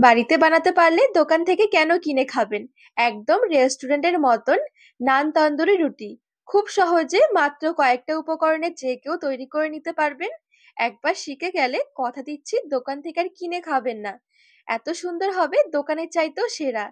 বাড়িতে বানাতে পারলে দোকান থেকে কেন কিনে খাবেন? একদম রেস্টুরেন্টের মতন নান তন্দুরি রুটি খুব সহজে মাত্র কয়েকটা উপকরণে যে কেউ তৈরি করে নিতে পারবেন। একবার শিখে গেলে কথা দিচ্ছি দোকান থেকে আর কিনে খাবেন না। এত সুন্দর হবে দোকানের চাইতেও সেরা।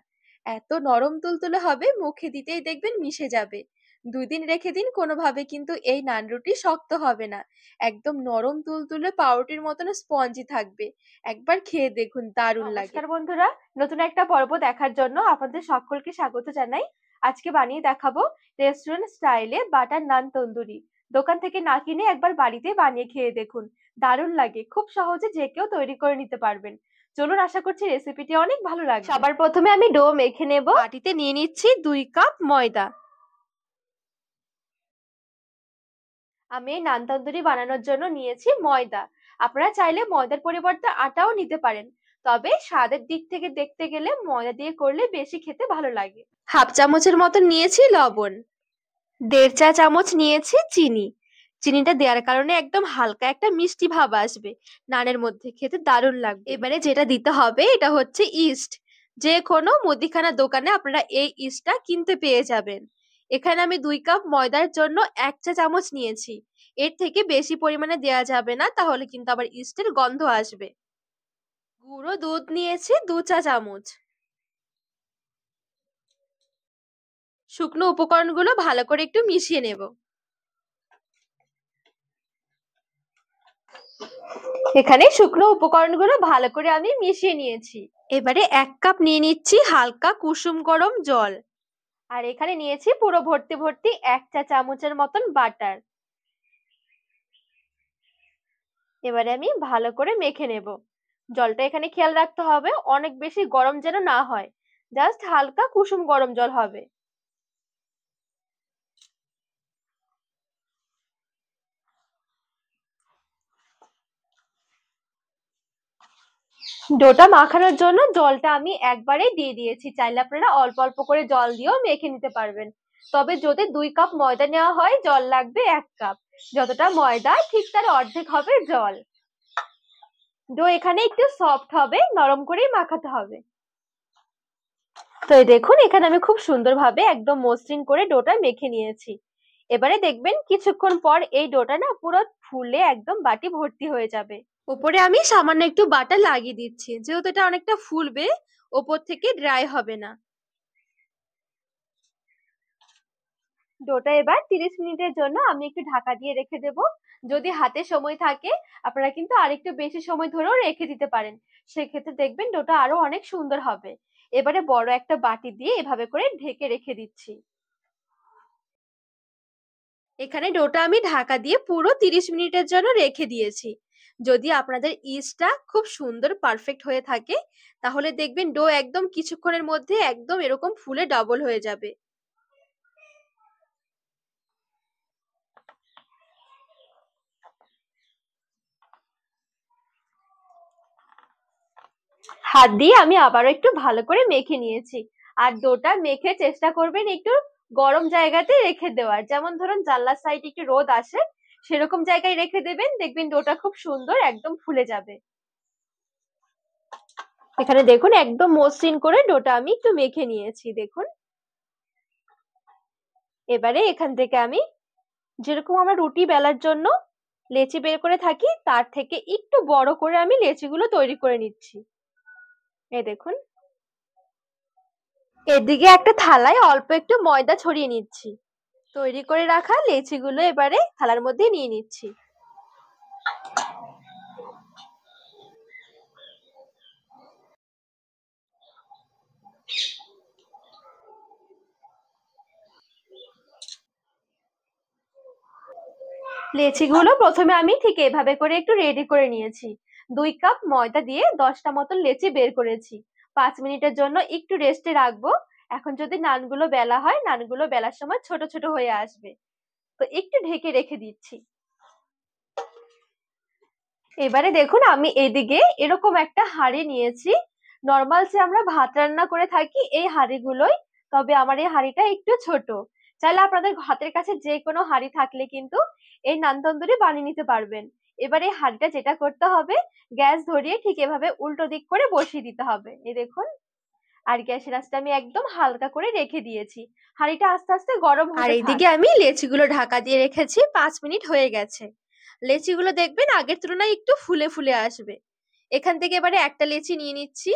এত নরম তুলতুলে হবে মুখে দিতেই দেখবেন মিশে যাবে। 2 দিন রেখে দিন, কোনোভাবে কিন্তু এই নান রুটি শক্ত হবে না। একদম নরম তুলতুলে পাউরুটির মতন স্পঞ্জি থাকবে। একবার খেয়ে দেখুন, দারুণ লাগে। নমস্কার বন্ধুরা, নতুন একটা পর্ব দেখার জন্য আপনাদের সকলকে স্বাগত জানাই। আজকে বানিয়ে দেখাবো রেস্টুরেন্ট স্টাইলে বাটার নান তন্দুরি। দোকান থেকে না কিনে একবার বাড়িতে বানিয়ে খেয়ে দেখুন, দারুণ লাগে। খুব সহজে যে কেউ তৈরি করে নিতে পারবেন। চলুন, আশা করছি রেসিপিটি অনেক ভালো লাগবে। সবার প্রথমে আমি ডো মেখে নেব। বাটিতে নিয়ে নিচ্ছি 2 কাপ ময়দা। আমি এই নান তন্দুরি বানানোর জন্য নিয়েছি ময়দা। আপনারা চাইলে ময়দার পরিবর্তে আটাও নিতে পারেন, তবে স্বাদের দিক থেকে দেখতে গেলে ময়দা দিয়ে করলে বেশি খেতে ভালো লাগে। হাফ চামচের মতন নিয়েছি লবণ। 1.5 চা চামচ নিয়েছি চিনি। চিনিটা দেওয়ার কারণে একদম হালকা একটা মিষ্টি ভাব আসবে, নানের মধ্যে খেতে দারুণ লাগবে। এবারে যেটা দিতে হবে এটা হচ্ছে ইস্ট। যে কোনো মুদিখানা দোকানে আপনারা এই ইস্টটা কিনতে পেয়ে যাবেন। এখানে আমি 2 কাপ ময়দার জন্য 1 চা চামচ নিয়েছি। এর থেকে বেশি পরিমাণে দেওয়া যাবে না, তাহলে কিন্তু আবার ইস্টের গন্ধ আসবে। গুঁড়ো দুধ নিয়েছি 2 চা চামচ। শুকনো উপকরণগুলো ভালো করে একটু মিশিয়ে নেব। এখানে শুকনো উপকরণগুলো ভালো করে আমি মিশিয়ে নিয়েছি। এবারে 1 কাপ নিয়ে নিচ্ছি হালকা কুসুম গরম জল। আর এখানে নিয়েছি পুরো ভর্তি ভর্তি 1 চা চামচের মতন বাটার। এবারে আমি ভালো করে মেখে নেব। জলটা এখানে খেয়াল রাখতে হবে অনেক বেশি গরম যেন না হয়, জাস্ট হালকা কুসুম গরম জল হবে। ডোটা মাখানোর জন্য জলটা আমি একবারেই দিয়ে দিয়েছি। চাইলে আপনারা অল্প অল্প করে জল দিয়েও মেখে নিতে পারবেন, তবে যদি 2 কাপ ময়দা নেওয়া হয় জল লাগবে 1 কাপ। যতটা ময়দা ঠিক তার অর্ধেক হবে জল। ডো এখানে একটু সফট হবে, নরম করেই মাখাতে হবে। তো এই দেখুন, এখানে আমি খুব সুন্দরভাবে একদম মসৃণ করে ডোটা মেখে নিয়েছি। এবারে দেখবেন কিছুক্ষণ পর এই ডোটা না পুরো ফুলে একদম বাটি ভর্তি হয়ে যাবে। উপরে আমি সামান্য একটু বাটার লাগিয়ে দিচ্ছি, যেহেতু এটা অনেকটা ফুলবে, ওপর থেকে ড্রাই হবে না। ডোটা এবার 30 মিনিটের জন্য আমি একটু ঢাকা দিয়ে রেখে দেব। যদি হাতে সময় থাকে আপনারা কিন্তু আরেকটু বেশি সময় ধরেও রেখে দিতে পারেন, সেক্ষেত্রে দেখবেন ডোটা আরো অনেক সুন্দর হবে। এবারে বড় একটা বাটি দিয়ে এভাবে করে ঢেকে রেখে দিচ্ছি। এখানে ডোটা আমি ঢাকা দিয়ে পুরো 30 মিনিটের জন্য রেখে দিয়েছি। যদি আপনাদের ইস্টটা খুব সুন্দর পারফেক্ট হয়ে থাকে, তাহলে দেখবেন ডো একদম কিছুক্ষণের মধ্যে একদম এরকম ফুলে ডবল হয়ে যাবে। হাত দিয়ে আমি আবারও একটু ভালো করে মেখে নিয়েছি। আর ডোটা মেখে চেষ্টা করবেন একটু গরম জায়গাতে রেখে দেওয়ার, যেমন ধরুন জানলার সাইডে একটু রোদ আসে সেরকম জায়গায় রেখে দেবেন, দেখবেন ডোটা খুব সুন্দর একদম ফুলে যাবে। এখানে দেখুন একদম মসৃণ করে ডোটা আমি একটু মেখে নিয়েছি, দেখুন। এবারে এখান থেকে আমি যেরকম আমরা রুটি বেলার জন্য লেচি বের করে থাকি, তার থেকে একটু বড় করে আমি লেচিগুলো তৈরি করে নিচ্ছি। এই দেখুন, এদিকে একটা থালায় অল্প একটু ময়দা ছড়িয়ে নিচ্ছি। তৈরি করে রাখা লেচিগুলো এবারে থালার মধ্যে নিয়ে নিচ্ছি। লেচিগুলো প্রথমে আমি ঠিক এভাবে করে একটু রেডি করে নিয়েছি। 2 কাপ ময়দা দিয়ে 10টা মতন লেচি বের করেছি। 5 মিনিটের জন্য একটু রেস্টে রাখবো। এখন যদি নানগুলো বেলা হয়, নানগুলো বেলার সময় ছোট ছোট হয়ে আসবে, তো একটু ঢেকে রেখে দিচ্ছি। এবারে দেখুন, আমি এদিকে এরকম একটা হাঁড়ি নিয়েছি। নর্মাল যে আমরা ভাত রান্না করে থাকি এই হাঁড়িগুলোই, তবে আমার এই হাঁড়িটা একটু ছোট। চাইলে আপনাদের হাতের কাছে যে কোনো হাঁড়ি থাকলে কিন্তু এই নান তন্দুরি বানিয়ে নিতে পারবেন। এবারে হাঁড়িটা যেটা করতে হবে, গ্যাস ধরিয়ে ঠিক এভাবে উল্টো দিক করে বসিয়ে দিতে হবে। এই দেখুন, আর গ্যাসের আঁচটা আমি একদম হালকা করে রেখে দিয়েছি। হাঁড়িটা আস্তে আস্তে গরম আর হতে থাক। এইদিকে আমি লেচিগুলো ঢাকা দিয়ে রেখেছি, 5 মিনিট হয়ে গেছে। লেচিগুলো দেখবেন আগের তুলনায় একটু ফুলে ফুলে আসবে। এখান থেকে এবারে একটা লেচি নিয়ে নিচ্ছি,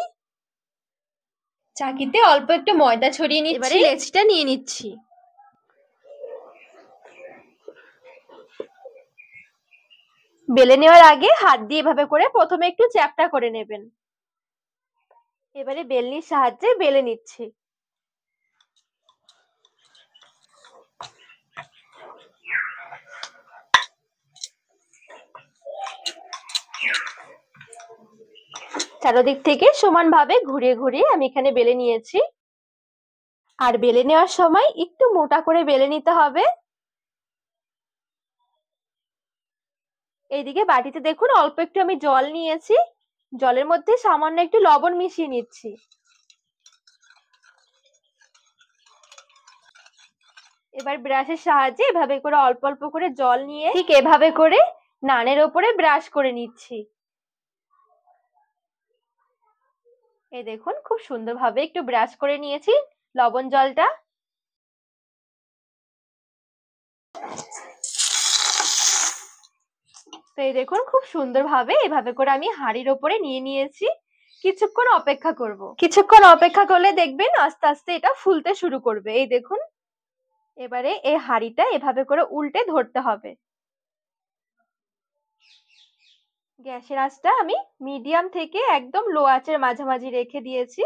চাকিতে অল্প একটু ময়দা ছড়িয়ে নিচ্ছি। এবারে লেচিটা নিয়ে নিচ্ছি। বেলে নেওয়ার আগে হাত দিয়ে এভাবে করে প্রথমে একটু চ্যাপ্টা করে নেবেন। এবারে বেলনির সাহায্যে বেলে নিচ্ছি। চারদিক থেকে সমানভাবে ঘুরিয়ে ঘুরিয়ে আমি এখানে বেলে নিয়েছি। আর বেলে নেওয়ার সময় একটু মোটা করে বেলে নিতে হবে। এইদিকে বাটিতে দেখুন অল্প একটু আমি জল নিয়েছি, জলের মধ্যে সামান্য একটু লবণ মিশিয়ে নিচ্ছি। এবার ব্রাশের সাহায্যে এভাবে করে অল্প অল্প করে জল নিয়ে ঠিক এভাবে করে নানের ওপরে ব্রাশ করে নিচ্ছি। এই দেখুন খুব সুন্দরভাবে একটু ব্রাশ করে নিয়েছি লবণ জলটা। তো এই দেখুন খুব সুন্দরভাবে এভাবে করে আমি হাঁড়ির ওপরে নিয়ে নিয়েছি। কিছুক্ষণ অপেক্ষা করব। কিছুক্ষণ অপেক্ষা করলে দেখবেন আস্তে আস্তে এটা ফুলতে শুরু করবে। এই দেখুন, এবারে এই হাঁড়িটা এভাবে করে উল্টে ধরতে হবে। গ্যাসের আঁচটা আমি মিডিয়াম থেকে একদম লো আঁচের মাঝামাঝি রেখে দিয়েছি।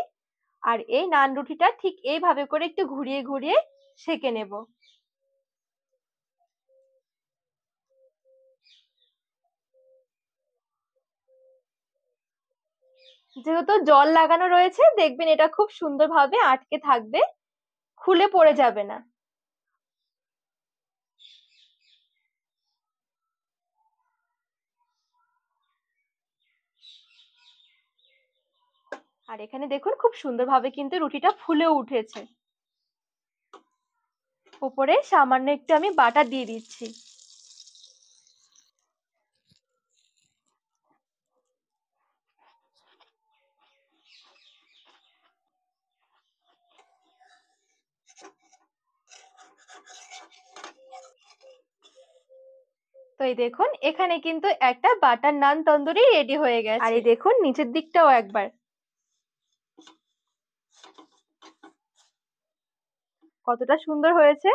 আর এই নান রুটিটা ঠিক এইভাবে করে একটু ঘুরিয়ে ঘুরিয়ে সেঁকে নেব। যেহেতু জল লাগানো রয়েছে দেখবেন এটা খুব সুন্দরভাবে আটকে থাকবে, খুলে পড়ে যাবে না। আর এখানে দেখুন খুব সুন্দরভাবে কিন্তু রুটিটা ফুলেও উঠেছে। উপরে সামান্য একটু আমি বাটার দিয়ে দিচ্ছি। তো এই দেখুন এখানে কিন্তু একটা বাটার নান তন্দুরি রেডি হয়ে গেছে। আর এই দেখুন নিচের দিকটাও একবার কতটা সুন্দর হয়েছে।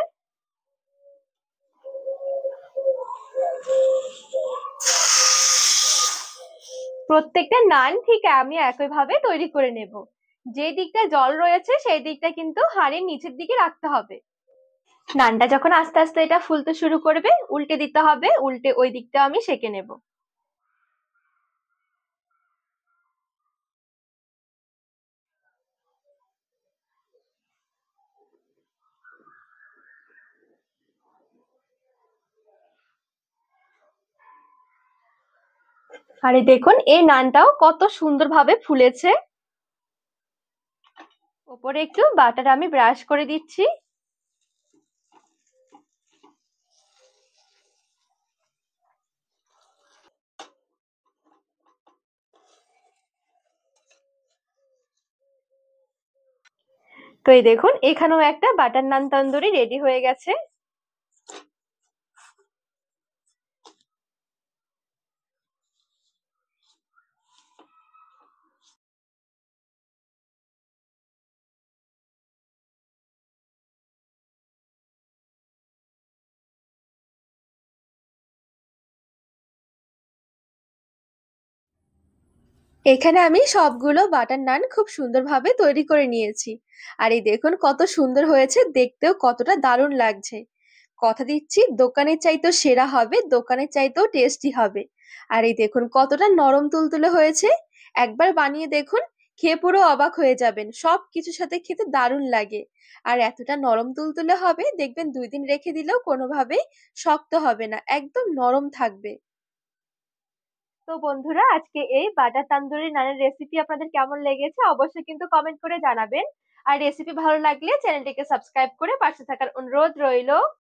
প্রত্যেকটা নান ঠিক আমি একইভাবে তৈরি করে নেব। যে দিকটা জল রয়েছে সেই দিকটা কিন্তু হাঁড়ির নিচের দিকে রাখতে হবে। নানটা যখন আস্তে আস্তে এটা ফুলতে শুরু করবে উল্টে দিতে হবে, উল্টে ওই দিকটা আমি সেঁকে নেব। আরে দেখুন এই নানটাও কত সুন্দরভাবে ফুলেছে। ওপরে একটু বাটার আমি ব্রাশ করে দিচ্ছি। তো এই দেখুন এখানেও একটা বাটার নান তন্দুরি রেডি হয়ে গেছে। এখানে আমি সবগুলো বাটার নান খুব সুন্দরভাবে তৈরি করে নিয়েছি। আর এই দেখুন কত সুন্দর হয়েছে, দেখতেও কতটা দারুণ লাগছে। কথা দিচ্ছি দোকানের চাইতেও সেরা হবে, দোকানের চাইতেও টেস্টি হবে। আর এই দেখুন কতটা নরম তুলতুলে হয়েছে। একবার বানিয়ে দেখুন, খেয়ে পুরো অবাক হয়ে যাবেন। সব কিছুর সাথে খেতে দারুণ লাগে। আর এতটা নরম তুলতুলে হবে দেখবেন 2 দিন রেখে দিলেও কোনোভাবেই শক্ত হবে না, একদম নরম থাকবে। তো বন্ধুরা আজকে এই বাটার তান্দুরি নানের রেসিপি আপনাদের কেমন লেগেছে অবশ্যই কিন্তু কমেন্ট করে জানাবেন। আর রেসিপি ভালো লাগলে চ্যানেলটিকে সাবস্ক্রাইব করে পাশে থাকার অনুরোধ রইল।